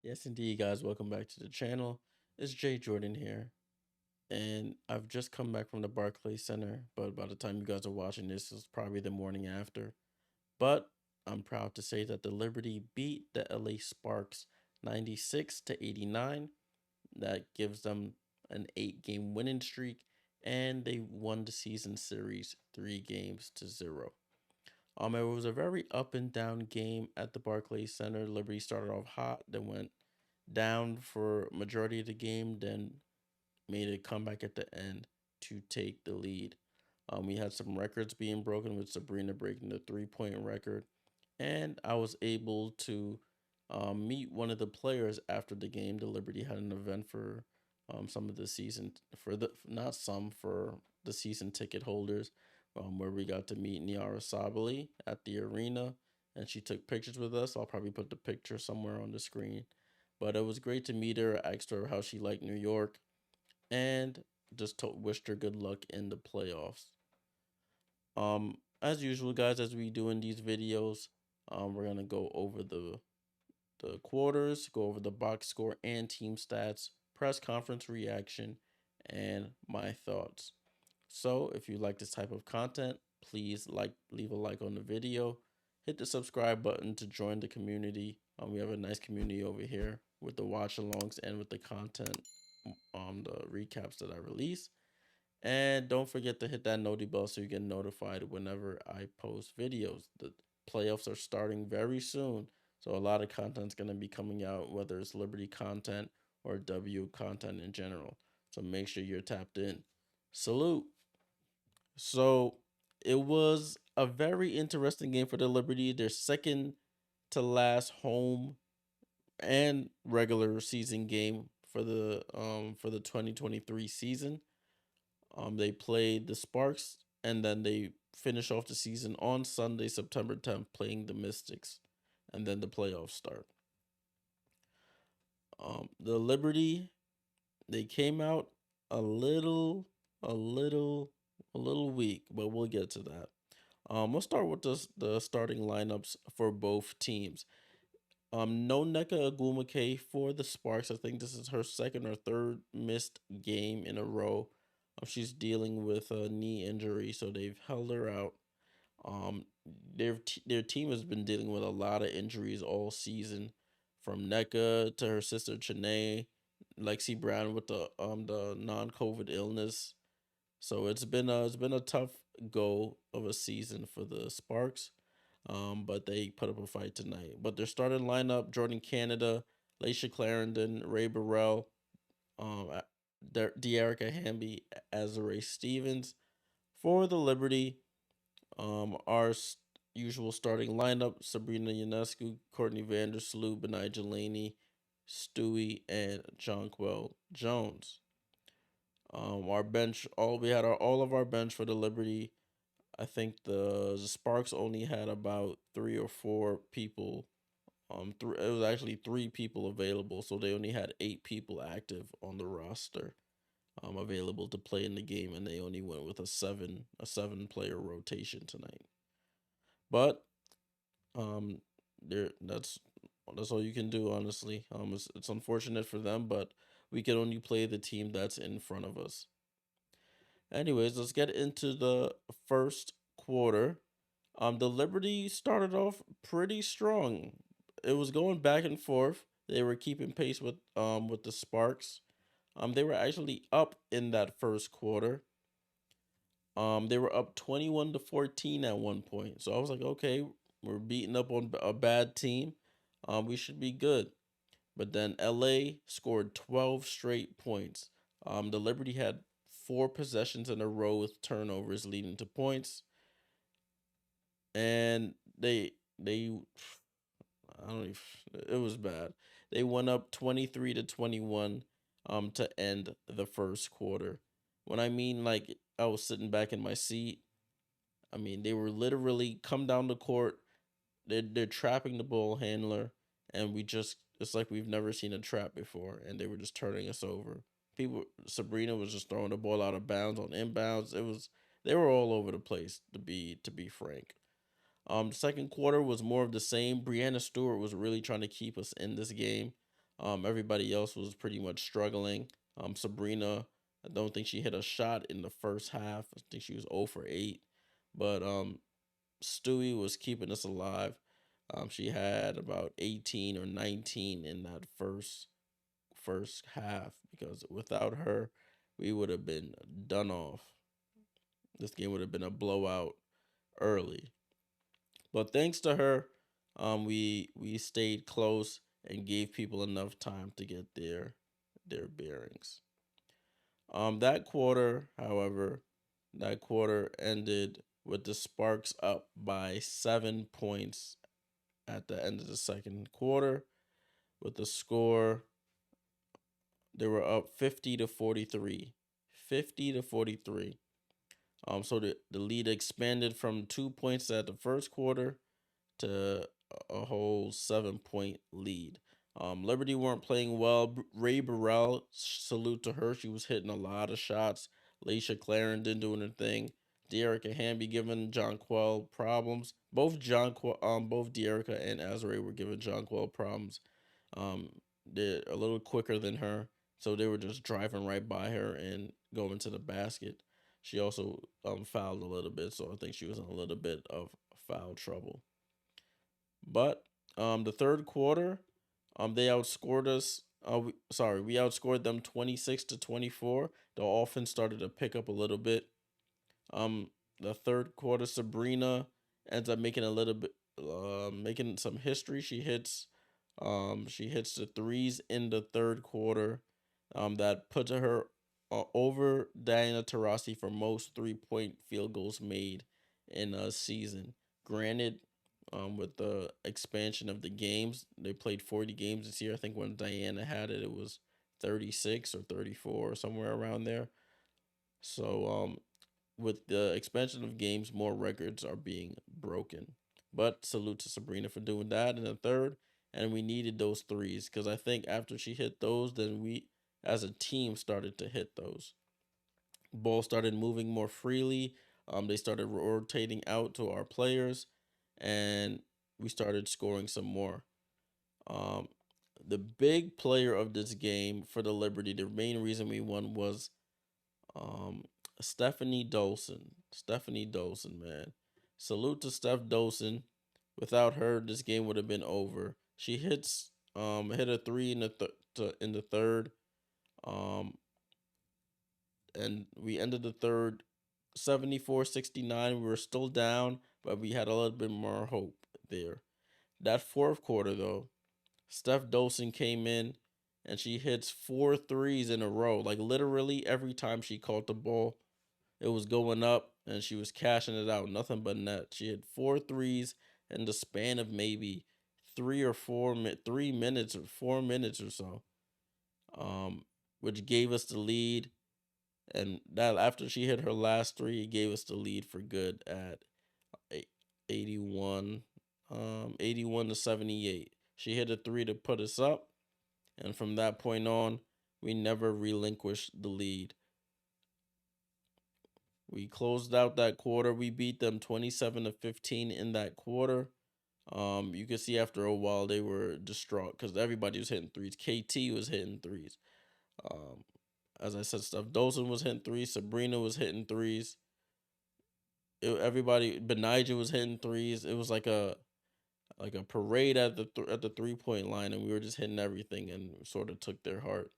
Yes, indeed, guys. Welcome back to the channel. It's Jay Jordan here, and I've just come back from the Barclays Center. But by the time you guys are watching this, it's probably the morning after. But I'm proud to say that the Liberty beat the LA Sparks 96-89. That gives them an 8-game winning streak, and they won the season series 3 games to 0. It was a very up and down game at the Barclays Center. Liberty started off hot, then went down for majority of the game, then made a comeback at the end to take the lead. We had some records being broken with Sabrina breaking the 3-point record, and I was able to meet one of the players after the game. The Liberty had an event for some of the season for the not some for the season ticket holders, where we got to meet Niara Sabali at the arena, and she took pictures with us. I'll probably put the picture somewhere on the screen, but it was great to meet her. I asked her how she liked New York, and just wished her good luck in the playoffs. As usual, guys, as we do in these videos, we're gonna go over the quarters, go over the box score and team stats, press conference reaction, and my thoughts. So if you like this type of content, please leave a like on the video, hit the subscribe button to join the community. We have a nice community over here with the watch alongs and with the content, the recaps that I release. And don't forget to hit that noti bell so you get notified whenever I post videos. The playoffs are starting very soon, so a lot of content's going to be coming out, whether it's Liberty content or W content in general. So make sure you're tapped in. Salute. So it was a very interesting game for the Liberty. Their second to last home and regular season game for the 2023 season. They played the Sparks, and then they finish off the season on Sunday, September 10th, playing the Mystics, and then the playoffs start. The Liberty, they came out a little, a little, a little weak, but we'll get to that. We'll start with the starting lineups for both teams. No Nneka Agumake for the Sparks. I think this is her second or third missed game in a row. She's dealing with a knee injury, so they've held her out. Um, their team has been dealing with a lot of injuries all season, from Nneka to her sister Chanae, Lexi Brown with the non-COVID illness. So it's been a tough go of a season for the Sparks. But they put up a fight tonight. But their starting lineup: Jordan Canada, Laisha Clarendon, Ray Burrell, De'Erica Hamby, Azare Stevens. For the Liberty, our usual starting lineup: Sabrina Ionescu, Courtney Vandersloot, Benai Jelani, Stewie, and Jonquel Jones. Our bench, all of our bench for the Liberty. I think the Sparks only had about 3 or 4 people. It was actually 3 people available, so they only had 8 people active on the roster, available to play in the game, and they only went with a seven player rotation tonight. But there that's all you can do, honestly. It's unfortunate for them, but we can only play the team that's in front of us. Anyways, let's get into the first quarter. The Liberty started off pretty strong. It was going back and forth. They were keeping pace with the Sparks. They were actually up in that first quarter. They were up 21-14 at one point. So I was like, okay, we're beating up on a bad team. We should be good. But then LA scored 12 straight points. The Liberty had 4 possessions in a row with turnovers leading to points, and they I don't even, it was bad. They went up 23-21 to end the first quarter. When I mean, like, I was sitting back in my seat, I mean, they were literally come down the court. They're trapping the ball handler, and it's like we've never seen a trap before, and they were just turning us over. Sabrina was just throwing the ball out of bounds on inbounds. They were all over the place, to be frank. Second quarter was more of the same. Breanna Stewart was really trying to keep us in this game. Everybody else was pretty much struggling. Sabrina, I don't think she hit a shot in the first half. I think she was 0 for 8. But Stewie was keeping us alive. She had about 18 or 19 in that first half, because without her, we would have been done off. This game would have been a blowout early. But thanks to her, we stayed close and gave people enough time to get their bearings. That quarter, however, that quarter ended with the Sparks up by 7 points at the end of the second quarter. With the score, they were up 50 to 43. 50 to 43. So the lead expanded from 2 points at the first quarter to a whole 7 point lead. Liberty weren't playing well. Ray Burrell, salute to her. She was hitting a lot of shots. Laisha Clarendon doing her thing. Dearica Hamby giving Jonquel problems. Both Dearica and Azare were giving Jonquel problems. They're a little quicker than her, so they were just driving right by her and going to the basket. She also fouled a little bit, so I think she was in a little bit of foul trouble. But the third quarter, they outscored us. We outscored them 26 to 24. The offense started to pick up a little bit. The third quarter, Sabrina ends up making a little bit, making some history. She hits the threes in the third quarter. That puts her over Diana Taurasi for most 3-point field goals made in a season. Granted, with the expansion of the games, they played 40 games this year. I think when Diana had it, it was 36 or 34 or somewhere around there. So, with the expansion of games, more records are being broken. But salute to Sabrina for doing that in the third. And we needed those threes, because I think after she hit those, then we as a team started to hit those. Ball started moving more freely. They started rotating out to our players, and we started scoring some more. Um, the big player of this game for the Liberty, the main reason we won, was um, Stephanie Dolson. Stephanie Dolson, man. Salute to Stef Dolson. Without her, this game would have been over. She hit a three in the third. Um, and we ended the third 74-69. We were still down, but we had a little bit more hope there. That fourth quarter, though, Stef Dolson came in and she hits 4 threes in a row. Like literally every time she caught the ball, it was going up and she was cashing it out. Nothing but net. She had 4 threes in the span of maybe 3 minutes or 4 minutes or so, which gave us the lead. And that after she hit her last three, it gave us the lead for good at 81, 81 to 78. She hit a three to put us up, and from that point on, we never relinquished the lead. We closed out that quarter. We beat them 27 to 15 in that quarter. You could see after a while they were distraught because everybody was hitting threes. KT was hitting threes. As I said, Stef Dolson was hitting threes. Sabrina was hitting threes. Everybody, Benija was hitting threes. It was like a parade at the 3 point line, and we were just hitting everything and sort of took their heart.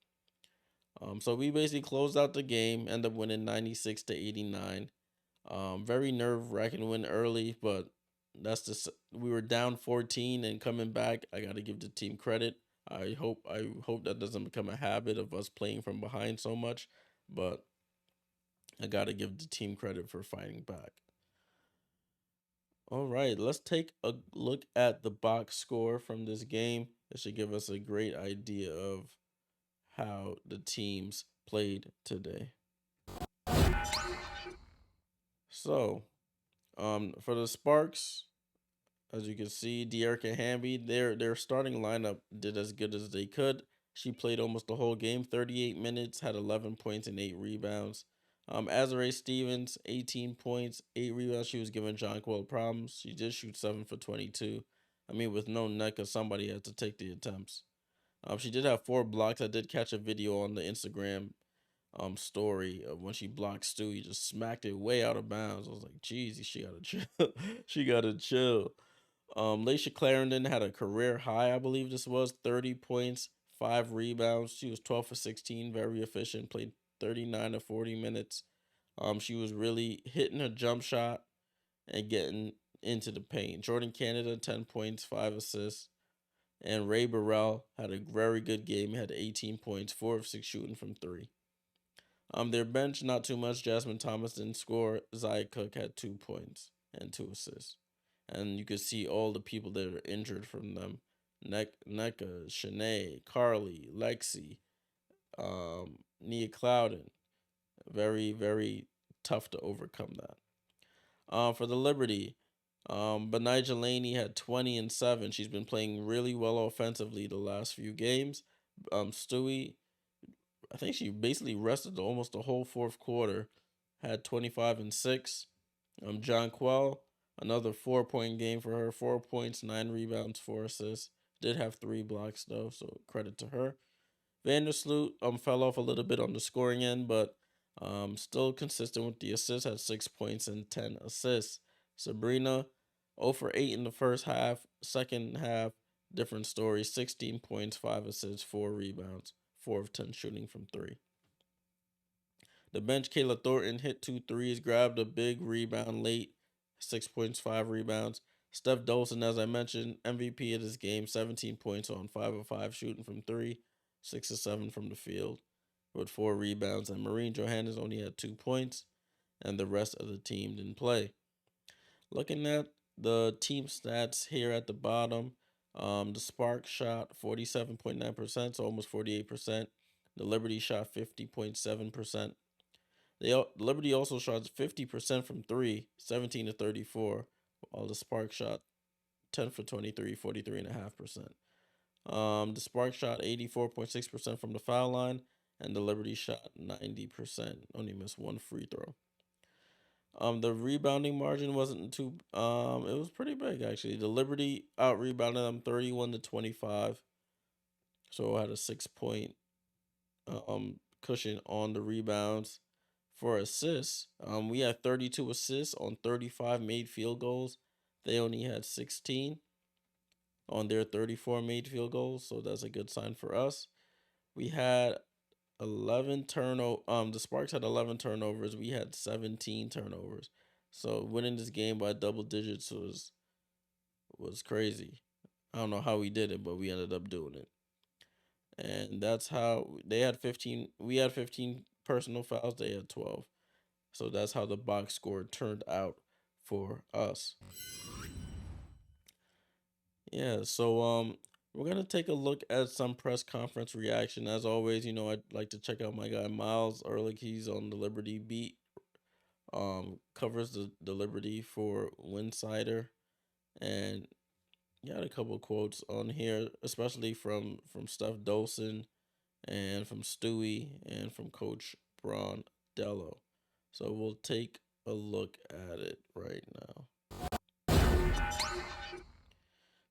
So we basically closed out the game, ended up winning 96 to 89. Very nerve wracking win early, but we were down 14 and coming back. I got to give the team credit. I hope that doesn't become a habit of us playing from behind so much, but I got to give the team credit for fighting back. All right, let's take a look at the box score from this game. It should give us a great idea of how the teams played today. So, for the Sparks, as you can see, Dearica Hamby, their starting lineup did as good as they could. She played almost the whole game, 38 minutes, had 11 points and 8 rebounds. Azare Stevens, 18 points, 8 rebounds. She was giving Jonquel problems. She did shoot 7 for 22. I mean, with no net, because somebody had to take the attempts. She did have 4 blocks. I did catch a video on the Instagram story of when she blocked Stu. He just smacked it way out of bounds. I was like, geez, she gotta chill. She gotta chill. Laisha Clarendon had a career high, I believe this was 30 points, 5 rebounds. She was 12 for 16, very efficient, played 39 to 40 minutes. She was really hitting her jump shot and getting into the paint. Jordan Canada, 10 points, 5 assists. And Ray Burrell had a very good game. He had 18 points, 4 of 6 shooting from three. Their bench, not too much. Jasmine Thomas didn't score. Zaya Cook had 2 points and 2 assists. And you could see all the people that are injured from them. NECA, Shanae, Carly, Lexi, Nia Clouden. Very, very tough to overcome that. For the Liberty, Benija Laney had 20 and 7. She's been playing really well offensively the last few games. Stewie, I think she basically rested almost the whole fourth quarter, had 25 and 6. John Quell, another 4 point game for her, 4 points, 9 rebounds, 4 assists. Did have 3 blocks though, so credit to her. Vandersloot fell off a little bit on the scoring end, but still consistent with the assists, had 6 points and 10 assists. Sabrina 0 for 8 in the first half. Second half, different story. 16 points, 5 assists, 4 rebounds, 4 of 10 shooting from three. The bench, Kayla Thornton hit 2 threes, grabbed a big rebound late, 6 points, 5 rebounds. Stef Dolson, as I mentioned, MVP of this game, 17 points on 5 of 5 shooting from three, 6 of 7 from the field with 4 rebounds. And Maureen Johannes only had 2 points, and the rest of the team didn't play. Looking at the team stats here at the bottom, the Spark shot 47.9%, so almost 48%. The Liberty shot 50.7%. Liberty also shot 50% from three, 17 to 34, while the Spark shot 10 for 23, 43.5%. The Spark shot 84.6% from the foul line, and the Liberty shot 90%. Only missed one free throw. The rebounding margin wasn't too. It was pretty big actually. The Liberty out rebounded them 31 to 25, so I had a 6 point cushion on the rebounds. For assists, we had 32 assists on 35 made field goals. They only had 16 on their 34 made field goals, so that's a good sign for us. We had 11 turnover. The Sparks had 11 turnovers. We had 17 turnovers. So winning this game by double digits was crazy. I don't know how we did it, but we ended up doing it. And that's how they had 15. We had 15 personal fouls. They had 12. So that's how the box score turned out for us. Yeah, so we're gonna take a look at some press conference reaction. As always, I'd like to check out my guy Miles Ehrlich. He's on the Liberty beat. Covers the Liberty for Winsider. And he had a couple of quotes on here, especially from Stef Dolson and from Stewie and from Coach Braun Dello. So we'll take a look at it right now.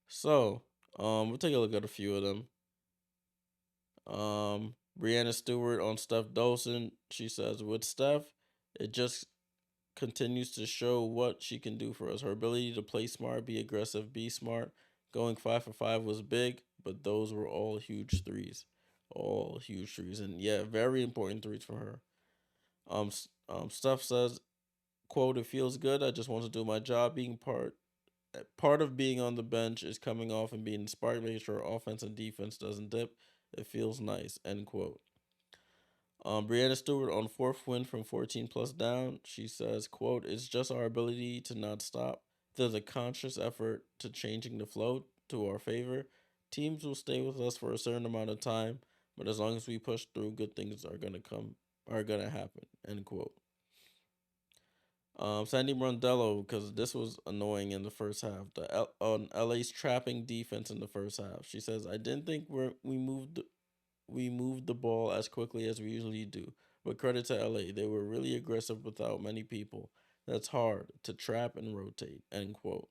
So, we'll take a look at a few of them. Breanna Stewart on Stef Dolson. She says, with Steph, it just continues to show what she can do for us. Her ability to play smart, be aggressive, be smart. Going 5 for 5 was big, but those were all huge threes. All huge threes. And yeah, very important threes for her. Steph says, quote, it feels good. I just want to do my job. Being part of being on the bench is coming off and being spark, making sure offense and defense doesn't dip. It feels nice, end quote. Breanna Stewart on fourth win from 14 plus down. She says, quote, it's just our ability to not stop. There's a conscious effort to changing the flow to our favor. Teams will stay with us for a certain amount of time, but as long as we push through, good things are gonna happen, end quote. Sandy Brondello, because this was annoying in the first half. On LA's trapping defense in the first half. She says, I didn't think we moved the ball as quickly as we usually do. But credit to LA, they were really aggressive without many people. That's hard to trap and rotate. End quote.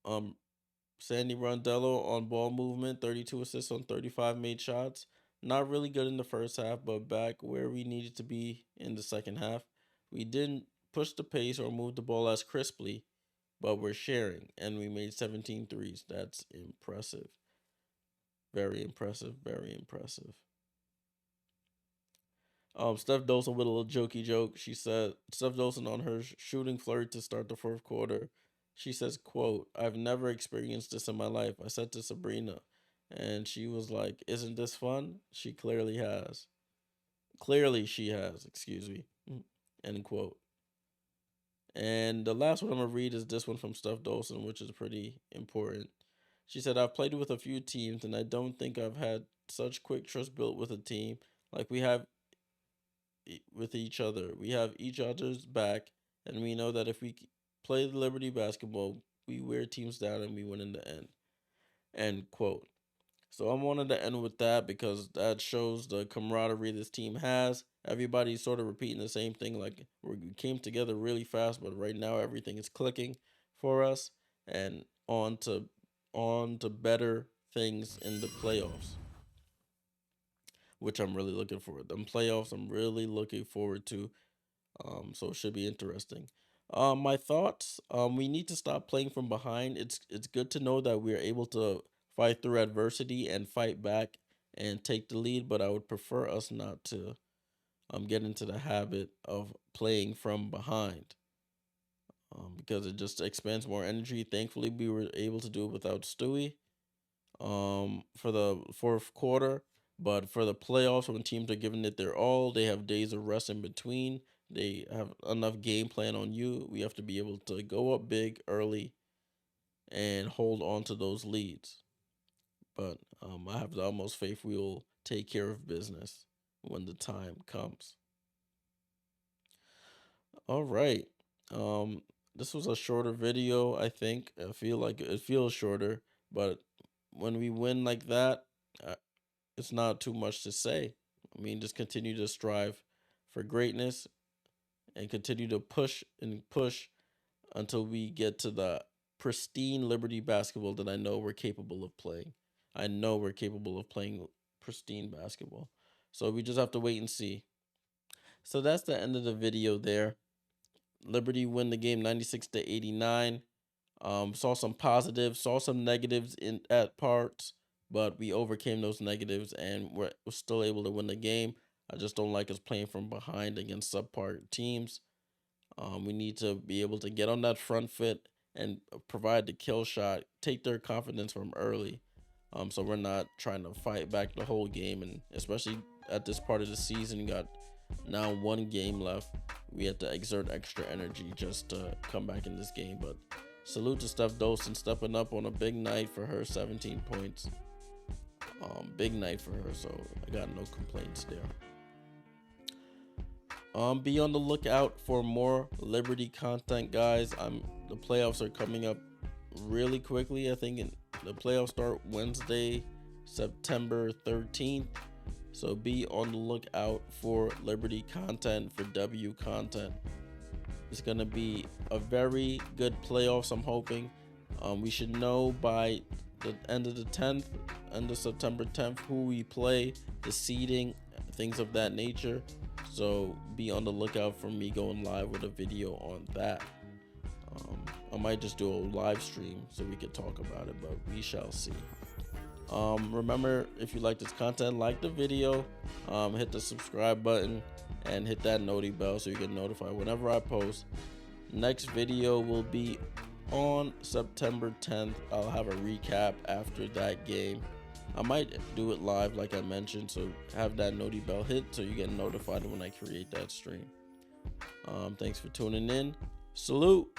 Um, Sandy Rondello on ball movement, 32 assists on 35 made shots. Not really good in the first half, but back where we needed to be in the second half. We didn't push the pace or move the ball as crisply, but we're sharing, and we made 17 threes. That's impressive. Very impressive. Very impressive. Stef Dolson with a little jokey joke. She said, Stef Dolson on her shooting flurry to start the fourth quarter. She says, quote, I've never experienced this in my life. I said to Sabrina, and she was like, isn't this fun? She clearly has. Clearly she has, excuse me. End quote. And the last one I'm going to read is this one from Stef Dolson, which is pretty important. She said, I've played with a few teams, and I don't think I've had such quick trust built with a team like we have with each other. We have each other's back, and we know that if we play the Liberty basketball, we wear teams down and we win in the end. End quote. So I wanted to end with that because that shows the camaraderie this team has. Everybody's sort of repeating the same thing. Like we came together really fast, but right now everything is clicking for us, and on to better things in the playoffs, which I'm really looking forward. Them playoffs, I'm really looking forward to. So it should be interesting. My thoughts. We need to stop playing from behind. It's good to know that we're able to fight through adversity and fight back and take the lead, but I would prefer us not to get into the habit of playing from behind. Because it just expends more energy. Thankfully, we were able to do it without Stewie for the fourth quarter. But for the playoffs, when teams are giving it their all, they have days of rest in between. They have enough game plan on you. We have to be able to go up big early and hold on to those leads. But I have the utmost faith we will take care of business when the time comes. All right. This was a shorter video, I think. I feel like it feels shorter, but when we win like that, uh, it's not too much to say. I mean, just continue to strive for greatness and continue to push and push until we get to the pristine Liberty basketball that I know we're capable of playing. I know we're capable of playing pristine basketball. So we just have to wait and see. So that's the end of the video there. Liberty win the game 96 to 89. Saw some positives, saw some negatives in at parts, but we overcame those negatives and we're still able to win the game. I just don't like us playing from behind against subpar teams. We need to be able to get on that front foot and provide the kill shot, take their confidence from early. So we're not trying to fight back the whole game, and especially at this part of the season, you got now one game left. We have to exert extra energy just to come back in this game. But salute to Stef Dolson stepping up on a big night for her, 17 points. Big night for her, so I got no complaints there. Be on the lookout for more Liberty content, guys. The playoffs are coming up really quickly. I think the playoffs start Wednesday, September 13th. So be on the lookout for Liberty content, for W content. It's going to be a very good playoffs, I'm hoping. We should know by the end of the 10th, end of September 10th, who we play, the seeding, things of that nature. So be on the lookout for me going live with a video on that. I might just do a live stream so we could talk about it, but we shall see. Remember, if you like this content, like the video, hit the subscribe button, and hit that noti bell so you get notified whenever I post. Next video will be on September 10th. I'll have a recap after that game. I might do it live like I mentioned, so have that noti bell hit so you get notified when I create that stream. Thanks for tuning in. Salute.